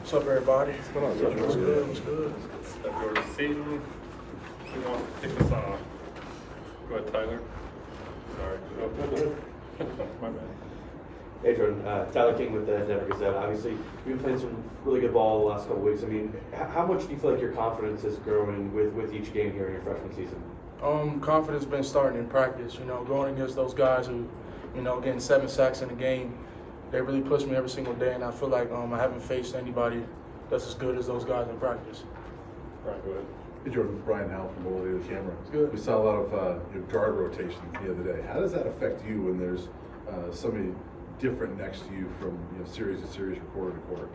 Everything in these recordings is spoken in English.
What's up, everybody? What's going on, Jordan? What's good? What's good? LT Jordan Seaton. Who wants to kick us off? Go ahead, Tyler. Sorry. My bad. Hey Jordan, Tyler King with the Denver Gazette. Obviously, you've been playing some really good ball the last couple weeks. I mean, how much do you feel like your confidence is growing with each game here in your freshman season? Confidence been starting in practice. Going against those guys who, getting 7 sacks in a game, they really push me every single day, and I feel like I haven't faced anybody that's as good as those guys in practice. Right, go ahead. Hey Jordan, Brian Howell from Below the Camera. Good. We saw a lot of guard rotation the other day. How does that affect you when there's somebody different next to you from series to series or quarter to quarter?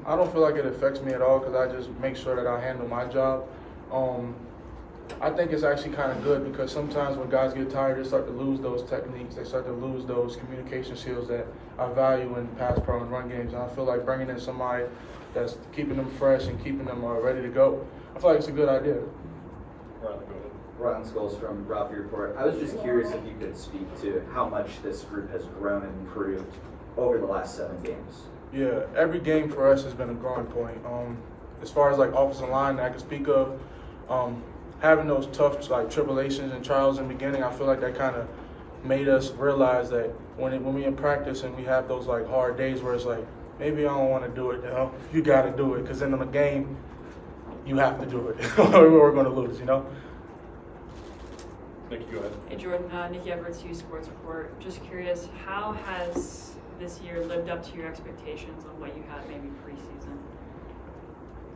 I don't feel like it affects me at all because I just make sure that I handle my job. I think it's actually kind of good because sometimes when guys get tired, they start to lose those techniques. They start to lose those communication skills that I value in pass pro and run games. And I feel like bringing in somebody that's keeping them fresh and keeping them ready to go, I feel like it's a good idea. Riley, go ahead. Ron Scholes from Ralphie Report. I was just curious if you could speak to how much this group has grown and improved over the last 7 games. Yeah, every game for us has been a growing point. As far as like offensive line that I can speak of, having those tough tribulations and trials in the beginning, I feel like that kind of made us realize that when we in practice and we have those hard days where it's like, maybe I don't want to do it. You got to do it because then in the game, you have to do it or we're going to lose. Nikki, go ahead. Hey Jordan, Nikki Everett, U Sports Report. Just curious, how has this year lived up to your expectations on what you had maybe preseason?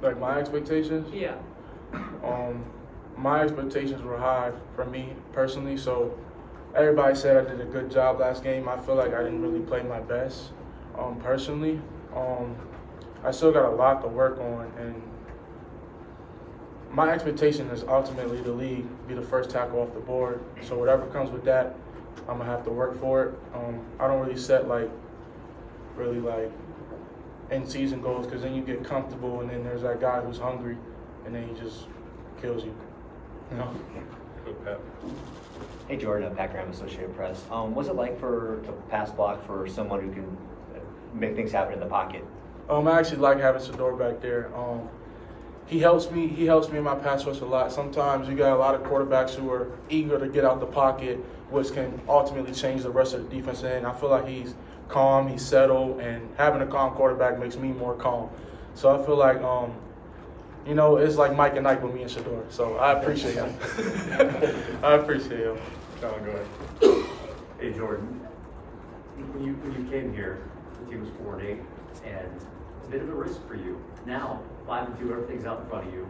Like my expectations? Yeah. My expectations were high for me personally, so everybody said I did a good job last game. I feel like I didn't really play my best personally. I still got a lot to work on, and my expectation is ultimately the league be the first tackle off the board. So whatever comes with that, I'm gonna have to work for it. I don't really set in-season goals because then you get comfortable, and then there's that guy who's hungry, and then he just kills you. Go, Pat. Hey Jordan, Pat Graham, Associated Press. What's it like to pass block for someone who can make things happen in the pocket? I actually like having Sador back there. He helps me in my pass rush a lot. Sometimes you got a lot of quarterbacks who are eager to get out the pocket, which can ultimately change the rest of the defense. And I feel like he's calm, he's settled, and having a calm quarterback makes me more calm. So I feel like it's like Mike and Ike with me and Shador. So I appreciate him. I appreciate him. John, go ahead. Hey Jordan, when you came here, the team was 4-8, and a bit of a risk for you. Now 5-2, everything's out in front of you.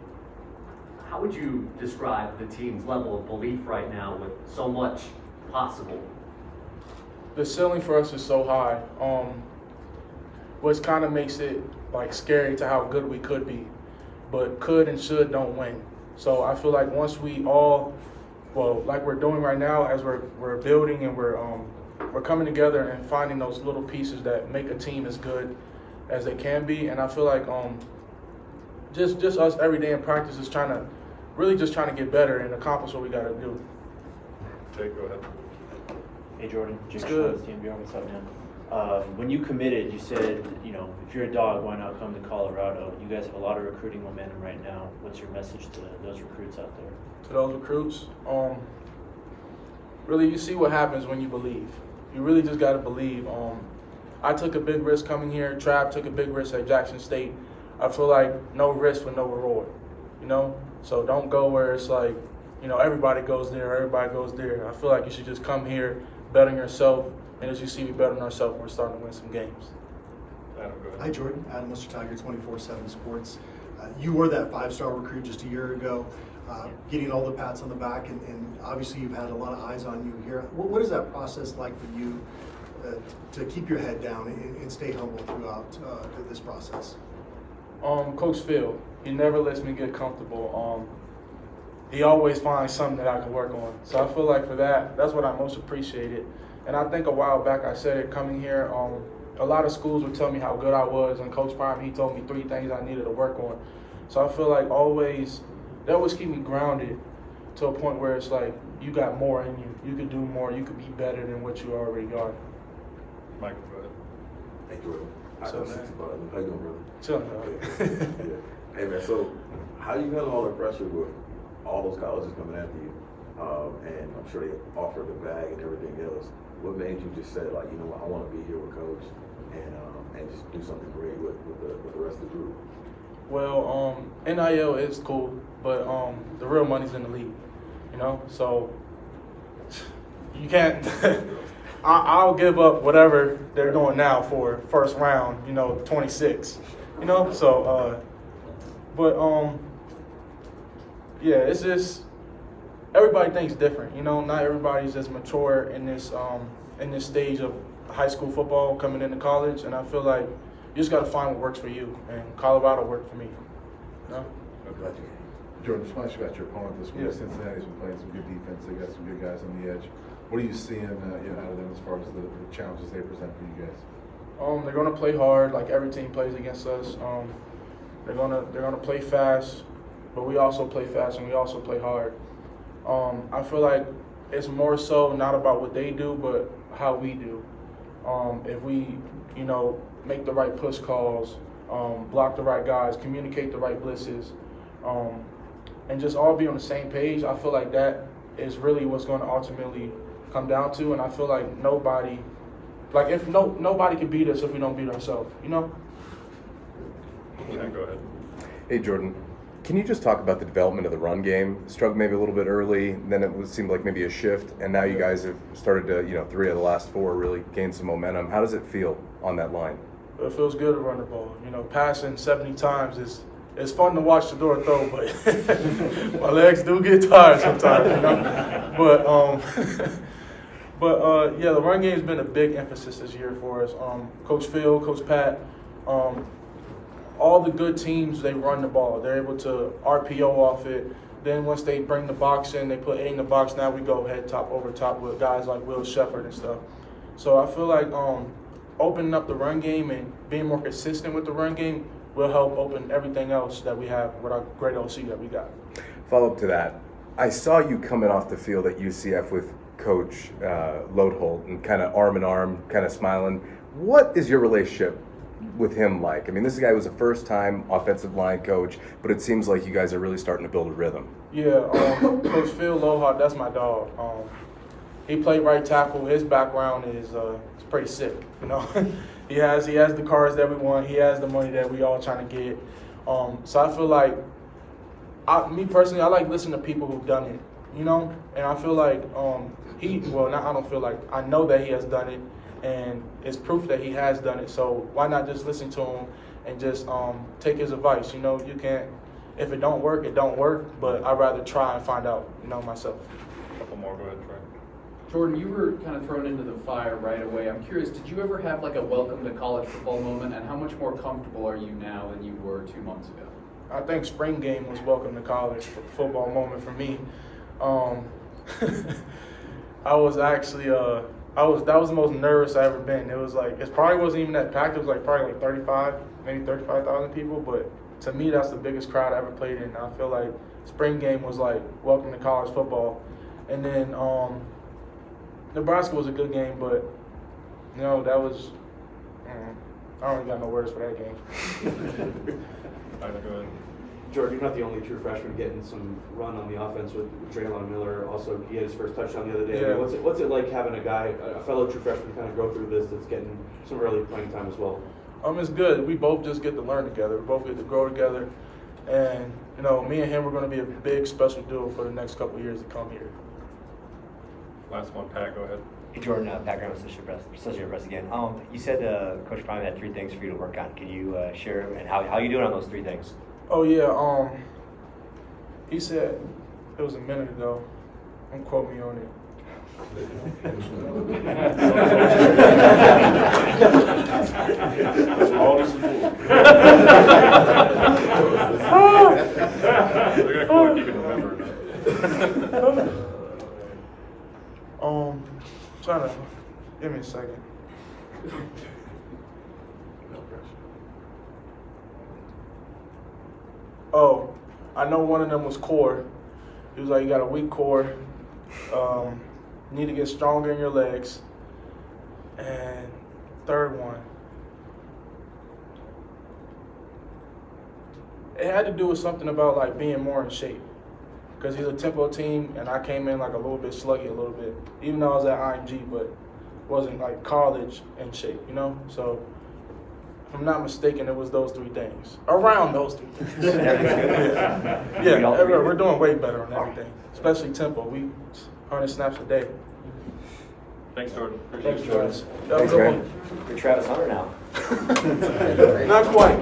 How would you describe the team's level of belief right now with so much possible? The ceiling for us is so high, which kind of makes it scary to how good we could be. But could and should don't win. So I feel like once we all, like we're doing right now, as we're building and we're coming together and finding those little pieces that make a team as good as they can be. And I feel like just us every day in practice is trying to get better and accomplish what we got to do. Jake, go ahead. Hey Jordan, Jake good. Schwartz, TMBR, what's up, man? When you committed, you said, if you're a dog, why not come to Colorado? You guys have a lot of recruiting momentum right now. What's your message to those recruits out there? To those recruits, really, you see what happens when you believe. You really just got to believe. I took a big risk coming here. Trav took a big risk at Jackson State. I feel like no risk for no reward, So don't go where it's like, everybody goes there, everybody goes there. I feel like you should just come here, bet on yourself, and as you see, we bet on ourselves, we're starting to win some games. Adam, go ahead. Hi Jordan, Adam Mr. Tiger, 24/7 Sports. You were that 5-star recruit just a year ago, getting all the pats on the back, and obviously you've had a lot of eyes on you here. What is that process like for you to keep your head down and stay humble throughout this process? Coach Phil, he never lets me get comfortable. He always finds something that I can work on. So I feel like for that's what I most appreciated. And I think a while back I said it coming here, a lot of schools would tell me how good I was, and Coach Prime, he told me 3 things I needed to work on. So I feel like they always keep me grounded to a point where it's like you got more in you. You could do more. You could be better than what you already are. Michael, go ahead. Hey Jordan. I So, know man. 65. How you doing, brother? Chilling, Yeah. Hey, man, so how you handle all the pressure with all those colleges coming after you? And I'm sure they offer the bag and everything else. What made you just say, like, you know what, I want to be here with Coach and just do something great with the rest of the group? Well, NIL is cool, but the real money's in the league, you know? So you can't I'll give up whatever they're doing now for first round, 26, So yeah, it's just everybody thinks different, Not everybody's as mature in this stage of high school football coming into college, and I feel like you just got to find what works for you, and Colorado worked for me. Jordan, just want to ask you about your opponent this week. Yeah. Cincinnati's been playing some good defense. They got some good guys on the edge. What are you seeing out of them as far as the challenges they present for you guys? They're gonna play hard, like every team plays against us. They're gonna play fast, but we also play fast and we also play hard. I feel like it's more so not about what they do, but how we do. If we, make the right push calls, block the right guys, communicate the right blitzes, and just all be on the same page, I feel like that is really what's going to ultimately come down to. And I feel like nobody can beat us if we don't beat ourselves, Yeah, go ahead. Hey, Jordan. Can you just talk about the development of the run game? Struggled maybe a little bit early, then it seemed like maybe a shift, and now you guys have started to, 3 of the last 4 really gain some momentum. How does it feel on that line? It feels good to run the ball. Passing 70 times it's fun to watch the door throw, but my legs do get tired sometimes, But yeah, the run game's been a big emphasis this year for us. Coach Phil, Coach Pat, all the good teams, they run the ball. They're able to RPO off it. Then once they bring the box in, they put 8 in the box. Now we go head top over top with guys like Will Shepard and stuff. So I feel like opening up the run game and being more consistent with the run game will help open everything else that we have with our great OC that we got. Follow up to that. I saw you coming off the field at UCF with Coach Lodeholt and kind of arm in arm, kind of smiling. What is your relationship with him like? I mean, this guy was a first-time offensive line coach, but it seems like you guys are really starting to build a rhythm. Yeah, Coach Phil Lodeholt, that's my dog. He played right tackle. His background is pretty sick, He has the cars that we want. He has the money that we all trying to get. So I feel like, me personally, I like listening to people who've done it, And I feel like I know that he has done it, and it's proof that he has done it. So why not just listen to him and just take his advice? You can't. If it don't work, it don't work. But I'd rather try and find out, myself. A couple more, go ahead, Trey. Jordan, you were kind of thrown into the fire right away. I'm curious, did you ever have like a welcome to college football moment, and how much more comfortable are you now than you were 2 months ago? I think spring game was welcome to college football moment for me. I was actually that was the most nervous I ever been. It was like, it probably wasn't even that packed. It was like probably like 35,000 people. But to me, that's the biggest crowd I ever played in. I feel like spring game was like welcome to college football. And then Nebraska was a good game, but that was I don't even got no words for that game. All right, go ahead. Jordan, you're not the only true freshman getting some run on the offense with Draylon Miller. Also, he had his first touchdown the other day. Yeah. I mean, what's it like having a fellow true freshman kind of go through this that's getting some early playing time as well? It's good. We both just get to learn together. We both get to grow together. And, me and him are going to be a big special duo for the next couple of years to come here. Last one, Pat, go ahead. Hey, Jordan, background associate press again. You said Coach Prime had 3 things for you to work on. Can you share and how you doing on those 3 things? Oh yeah, he said, it was a minute ago, don't quote me on it. That's all this is for. They're gonna quote you can remember it. Trying to, give me a second. Oh, I know one of them was core. He was like, you got a weak core. You need to get stronger in your legs. And third one, It had to do with something about like being more in shape. Because he's a tempo team, and I came in like a little bit sluggy a little bit, even though I was at IMG, but wasn't like college in shape, you know? So if I'm not mistaken, it was those 3 things. Around those 3 things. We're doing way better on everything, especially tempo. We 100 snaps a day. Thanks, Jordan. Appreciate Thanks, it. Jordan. Thanks, man. You're Travis Hunter now. Not quite.